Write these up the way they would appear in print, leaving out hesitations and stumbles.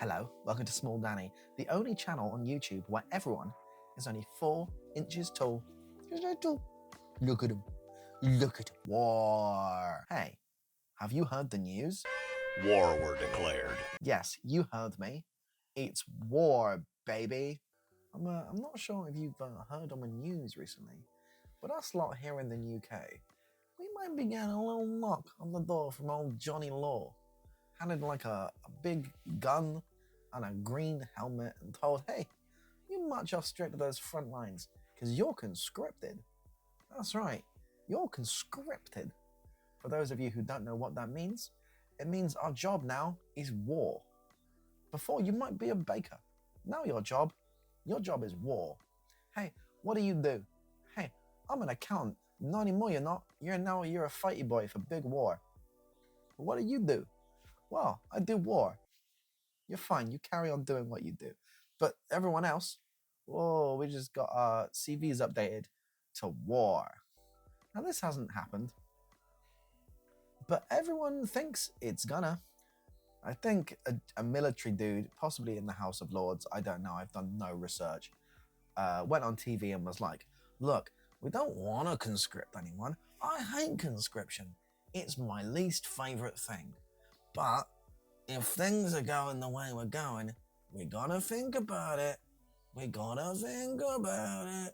Hello, welcome to Small Danny, the only channel on YouTube where everyone is only 4 inches tall. Look at him. Look at him. War. Hey, have you heard the news? War were declared. Yes, you heard me. It's war, baby. I'm not sure if you've heard on the news recently, but us lot here in the UK, we might be getting a little knock on the door from old Johnny Law, handed like a big gun and a green helmet and told, hey, you march off straight to those front lines because you're conscripted. That's right, you're conscripted. For those of you who don't know what that means, it means our job now is war. Before, you might be a baker. Now your job is war. Hey, what do? Hey, I'm an accountant. Not anymore, you're not. You're a fighty boy for big war. But what do? Well, I do war. You're fine, you carry on doing what you do. But everyone else, whoa, we just got our CVs updated to war. Now this hasn't happened, but everyone thinks it's gonna. I think a military dude, possibly in the House of Lords, I don't know, I've done no research, went on TV and was like, look, we don't want to conscript anyone. I hate conscription. It's my least favourite thing. But if things are going the way we're going, we gotta think about it. We gotta think about it.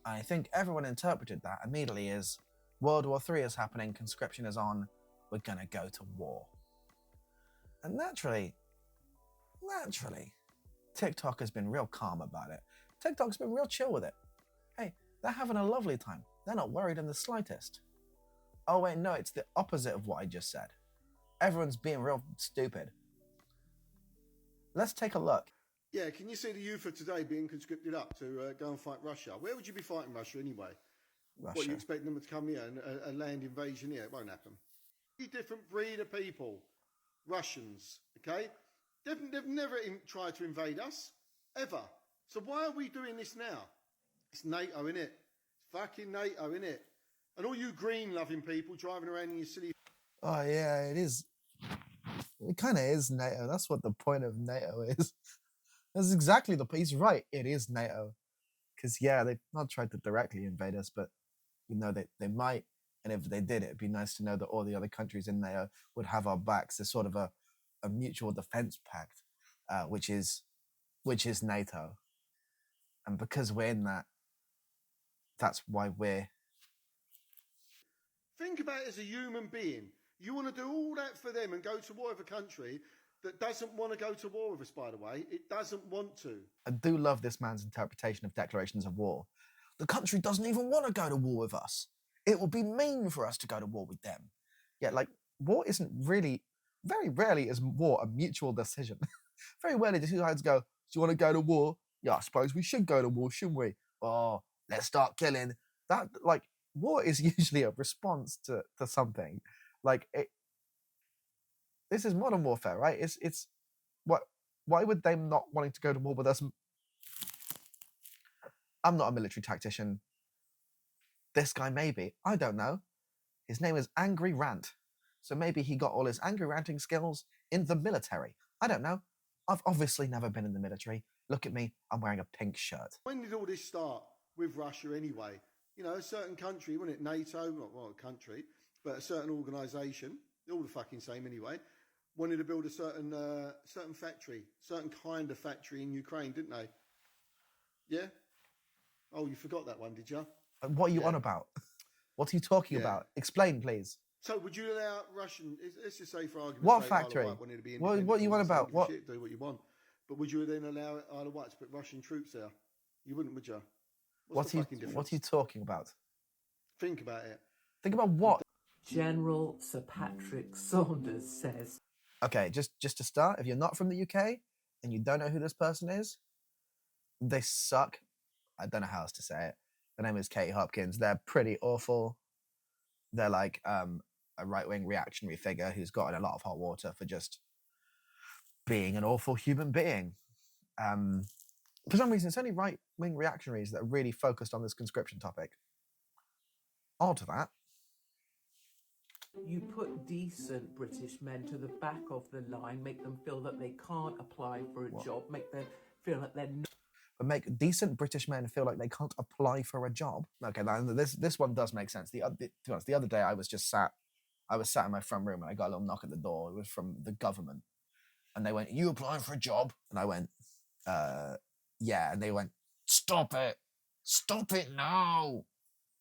I think everyone interpreted that immediately as World War III is happening, conscription is on, we're gonna go to war. And naturally, TikTok has been real calm about it. TikTok's been real chill with it. Hey, they're having a lovely time. They're not worried in the slightest. Oh wait, no, it's the opposite of what I just said. Everyone's being real stupid. Let's take a look. Yeah, can you see the youth of today being conscripted up to go and fight Russia? Where would you be fighting Russia anyway? Russia. What, you expect them to come here and a land invasion here? It won't happen. Different breed of people. Russians, okay? They've never tried to invade us, ever. So why are we doing this now? It's NATO, innit? It's fucking NATO, innit? And all you green-loving people driving around in your silly... Oh yeah, it is. It kind of is NATO. That's what the point of NATO is. That's exactly the... He's right, it is NATO. Because yeah, they've not tried to directly invade us, but you know, they might. And if they did, it'd be nice to know that all the other countries in NATO would have our backs as sort of a mutual defense pact, which is NATO. And because we're in that, that's why we're... Think about it as a human being. You want to do all that for them and go to war with a country that doesn't want to go to war with us, by the way. It doesn't want to. I do love this man's interpretation of declarations of war. The country doesn't even want to go to war with us. It would be mean for us to go to war with them. Yeah, like, war isn't really... Very rarely is war a mutual decision. Very rarely do two sides go, do you want to go to war? Yeah, I suppose we should go to war, shouldn't we? Oh, let's start killing. That, like, war is usually a response to something. Like, this is modern warfare, right? It's what? Why would they not wanting to go to war with us? I'm not a military tactician. This guy maybe. I don't know. His name is Angry Rant. So maybe he got all his angry ranting skills in the military. I don't know. I've obviously never been in the military. Look at me, I'm wearing a pink shirt. When did all this start with Russia anyway? You know, a certain country, wasn't it? NATO, not well, a country, but a certain organisation, they're all the fucking same anyway, wanted to build a certain factory, certain kind of factory in Ukraine, didn't they? Yeah? Oh, you forgot that one, did you? What are you on about? What are you talking about? Explain, please. So would you allow Russian, let's just say for argument's what sake, factory? Isle of Wight wanted to be What you want about? What? Shit, do what you want. But would you then allow Isle of Wight to put Russian troops there? You wouldn't, would you? What are you talking about? Think about it. Think about what? General Sir Patrick Saunders says. Okay, just to start, if you're not from the UK and you don't know who this person is, they suck. I don't know how else to say it. The name is Katie Hopkins. They're pretty awful. They're like a right-wing reactionary figure who's gotten a lot of hot water for just being an awful human being. For some reason, it's only right-wing reactionaries that are really focused on this conscription topic. On to that. You put decent British men to the back of the line, make them feel that they can't apply for a job, make them feel that they're not. But make decent British men feel like they can't apply for a job. Okay, now this one does make sense. To be honest, the other day I was sat in my front room and I got a little knock at the door. It was from the government, and they went, "You applying for a job?" And I went, "Yeah." And they went, "Stop it now!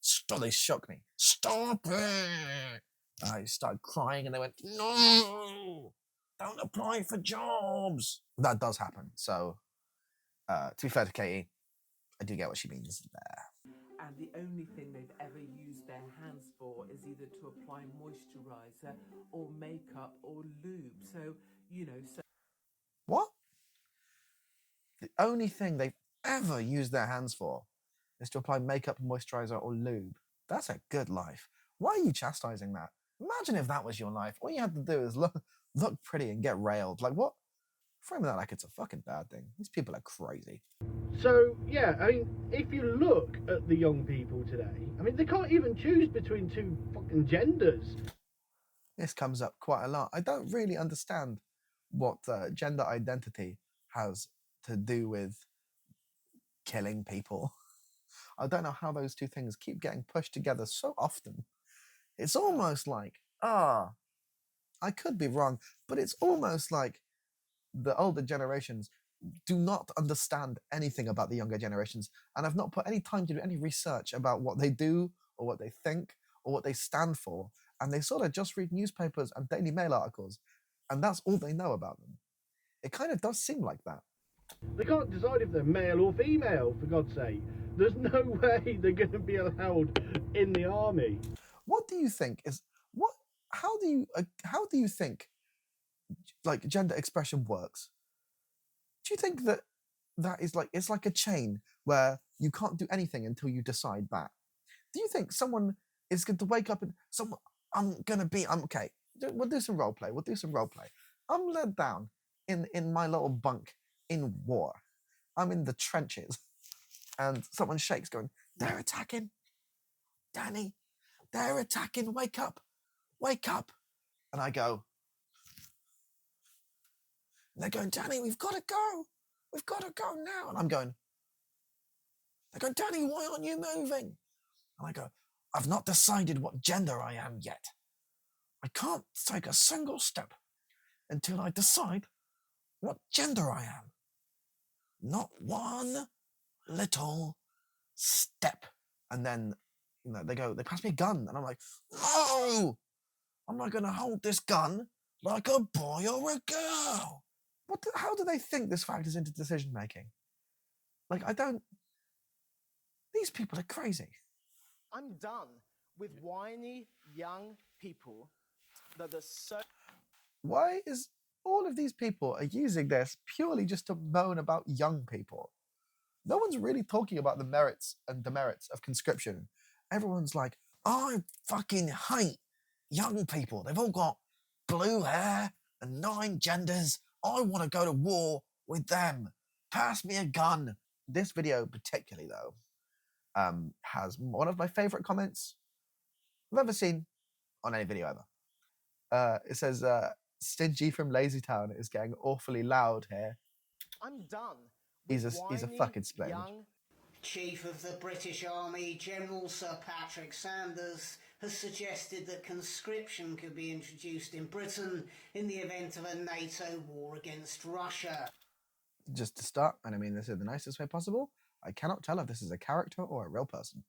Stop!" They shook me. "Stop it!" And I started crying, and they went, "No, don't apply for jobs." That does happen. So, to be fair to Katie, I do get what she means there. And the only thing they've ever used their hands for is either to apply moisturiser or makeup or lube. So, What? The only thing they've ever used their hands for is to apply makeup, moisturizer, or lube. That's a good life. Why are you chastising that? Imagine if that was your life. All you had to do is look pretty and get railed. Like, what? Framing that like it's a fucking bad thing. These people are crazy. So, yeah, I mean, if you look at the young people today, I mean, they can't even choose between two fucking genders. This comes up quite a lot. I don't really understand what gender identity has to do with killing people. I don't know how those two things keep getting pushed together so often. It's almost like, I could be wrong, but it's almost like the older generations do not understand anything about the younger generations and have not put any time to do any research about what they do or what they think or what they stand for. And they sort of just read newspapers and Daily Mail articles, and that's all they know about them. It kind of does seem like that. They can't decide if they're male or female, for God's sake. There's no way they're going to be allowed in the army. What do you think is what? How do you think like gender expression works? Do you think that is like it's like a chain where you can't do anything until you decide that? Do you think someone is going to wake up and I'm okay? We'll do some role play. I'm led down in my little bunk in war. I'm in the trenches, and someone shakes, going, "They're attacking, Danny. They're attacking. Wake up, wake up!" And I go, and they're going, "Danny, we've got to go. We've got to go now." And I'm going, they're going, "Danny, why aren't you moving?" And I go, "I've not decided what gender I am yet. I can't take a single step until I decide what gender I am. Not one little step." And then, they pass me a gun, and I'm like, "No, I'm not going to hold this gun like a boy or a girl." How do they think this factors into decision making? Like, these people are crazy. I'm done with whiny young people that are so... Why is all of these people are using this purely just to moan about young people? No one's really talking about the merits and demerits of conscription. Everyone's like, "I fucking hate young people. They've all got blue hair and 9 genders. I want to go to war with them. Pass me a gun." This video particularly, though, has one of my favorite comments I've ever seen on any video ever. It says, "Stingy from Lazy Town is getting awfully loud here." I'm done. He's a fucking splurge. Chief of the British Army, General Sir Patrick Sanders, has suggested that conscription could be introduced in Britain in the event of a NATO war against Russia. Just to start, and I mean this in the nicest way possible, I cannot tell if this is a character or a real person.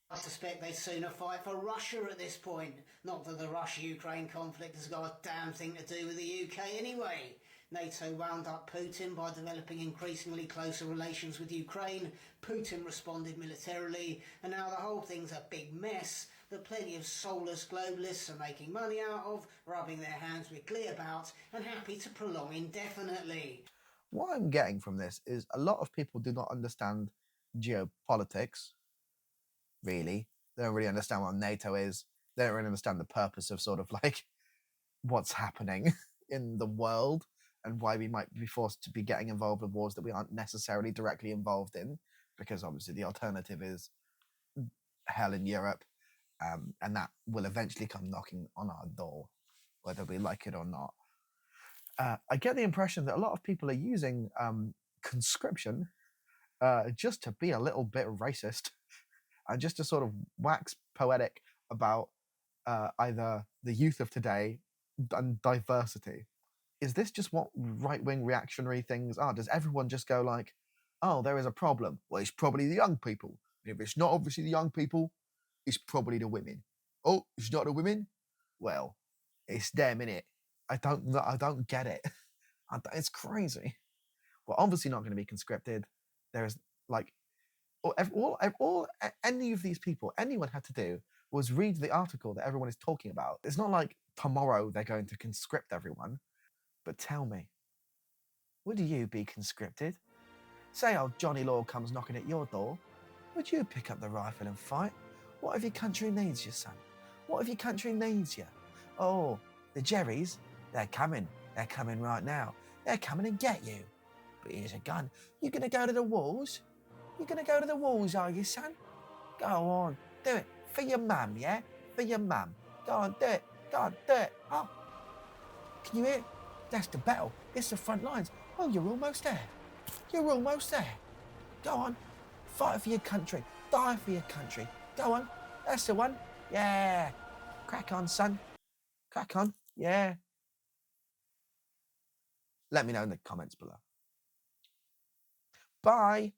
I suspect they'd sooner fight for Russia at this point. Not that the Russia-Ukraine conflict has got a damn thing to do with the UK anyway. NATO wound up Putin by developing increasingly closer relations with Ukraine. Putin responded militarily, and now the whole thing's a big mess that plenty of soulless globalists are making money out of, rubbing their hands with glee about, and happy to prolong indefinitely. What I'm getting from this is a lot of people do not understand geopolitics, really. They don't really understand what NATO is. They don't really understand the purpose of sort of like what's happening in the world and why we might be forced to be getting involved with wars that we aren't necessarily directly involved in, because obviously the alternative is hell in Europe and that will eventually come knocking on our door, whether we like it or not. I get the impression that a lot of people are using conscription just to be a little bit racist and just to sort of wax poetic about either the youth of today and diversity. Is this just what right-wing reactionary things are? Does everyone just go like, oh, there is a problem? Well, it's probably the young people. And if it's not obviously the young people, it's probably the women. Oh, it's not the women? Well, it's them, innit? I don't get it. It's crazy. We're obviously not going to be conscripted. There's like any of these people, anyone had to do was read the article that everyone is talking about. It's not like tomorrow they're going to conscript everyone. But tell me, would you be conscripted? Say old Johnny Law comes knocking at your door. Would you pick up the rifle and fight? What if your country needs you, son? What if your country needs you? Oh, the Jerrys, they're coming. They're coming right now. They're coming and get you. But here's a gun. You gonna go to the walls? You gonna go to the walls, are you, son? Go on, do it. For your mum, yeah? For your mum. Go on, do it. Go on, do it. Oh, can you hear it? That's the battle. It's the front lines. Oh, you're almost there. You're almost there. Go on. Fight for your country. Die for your country. Go on. That's the one. Yeah. Crack on, son. Crack on. Yeah. Let me know in the comments below. Bye.